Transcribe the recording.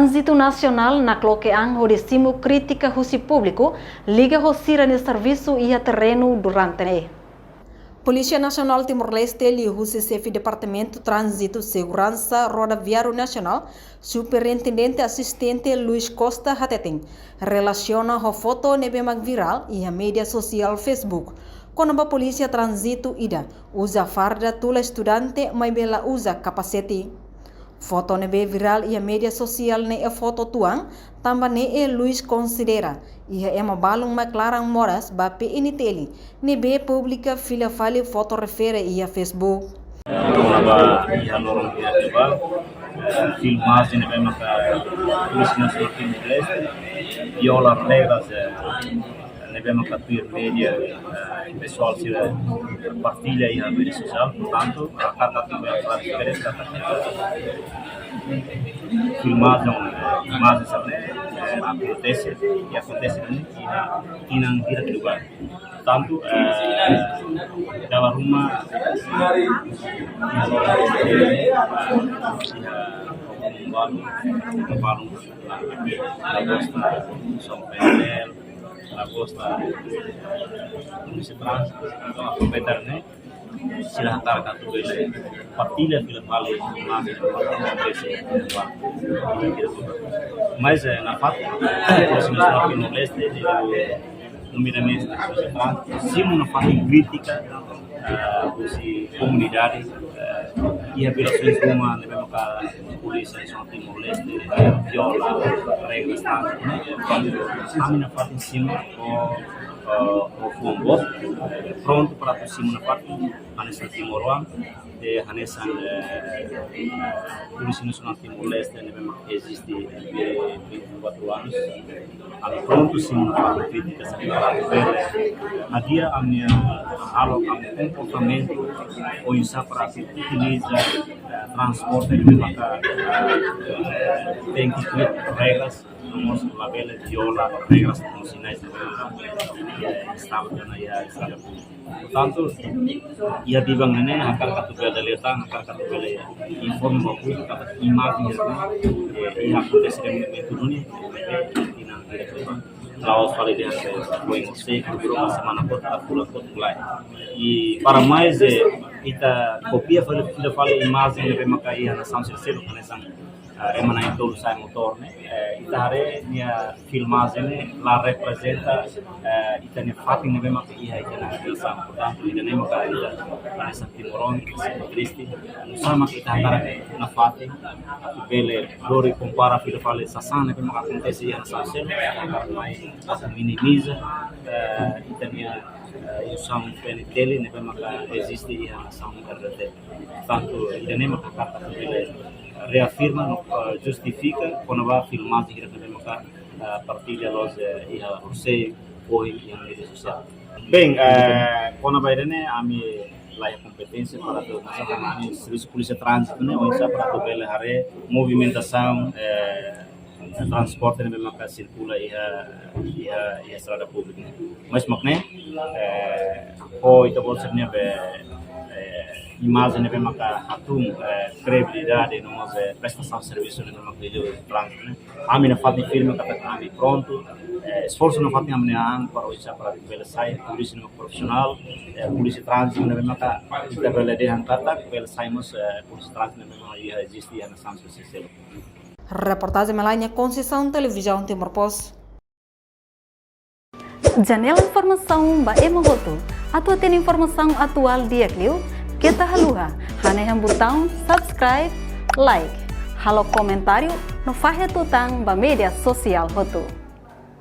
Trânsito Nacional na cloqueang o decimo crítica husi público liga hosira no serviço e a terreno durante ne. Polícia Nacional Timor-Leste li husi chefe Departamento Trânsito Segurança Rodoviário Nacional, Superintendente Assistente Luiz Costa Hateting, relaciona a foto nebe mag viral e a mídia social Facebook. Quando a polícia trânsito ida usa farda tula estudante, mas bela usa capacete. Foto nebe viral e a mídia social ne a foto tuang, também ne Luiz considera e é uma balung maclarang moras ba PNTL nebe publica fila fale foto refere e a Facebook. Ba ia lorong dia tebal filmagem nebe maka Polícia Nacional Timor-Leste viola regras nebe maka peer media pessoal se partilha e a rede social, portanto a cada para diferença filmagem sabe acontece e acontece aqui na vida do lugar. Portanto, dalam rumah Agosta Polisi Trans atau kompetennya silahkan kartu beli partilha film vale mas na fato Polisi Nacional Timor-Leste nominalmente simu na fato crítica si comunidade e a violações de uma Polícia Nacional Timor-Leste viola regras kami na fato em cima o fumbot pronto para por cima na parte Hanesan Timor-Leste de Hanesan Polícia Nacional Timor-Leste existe 24 anos pronto cima na parte crítica a dia a minha comportamento ou isso para que utiliza transporte de tem que ter regras nós labela viola regras constitucionais estava na área. Portanto, ia dibang ini akan katugal daletang akan katugal inform bagus kata imagem ia acontece dengan ini tinang laos vale de foi você que virou uma semana toda pula mulai e para mais ita copia fala imagem de makai na São Cecílio nessa emana itu saya motor ita hare nia filmagem la representa ita ne fatin nebe maka ia ita na filsam portanto ita ne maka ita nessa Timoron Cristi sama kita antara na fatin bele dori compara filo fale sasana nebe maka acontece ia na São Cecílio mai minimiza ita nia usam PNTL nebe maka existe ia na São RT portanto ita ne maka kata bele reafirma, justifica quando vai filmar de grande maka partilha los e a você foi em rede social. Bem, quando vai dene a minha lá competência para todos nós a serviço polícia trânsito né ou isso para todo ele hare movimentação transporte ne maka circula e a estrada pública. Mas makne o itu bolsa ne imagem nebe maka hatung credibilidade nós prestação de serviço nebe maka de trânsito né a minha fato firme kata kami pronto esforço na fato amne ang para o para bela sai polícia no profissional polícia trânsito nebe maka da bela de ang kata bela saimos polícia trânsito nebe maka existe na São Cecílio. Reportagem Melania Conceição Televisão Timor-Post. Janela informação ba emogoto atau tem informação atual dia Clio kita haluha hane botão subscribe like halo comentário no fahe tutang ba media sosial hotu.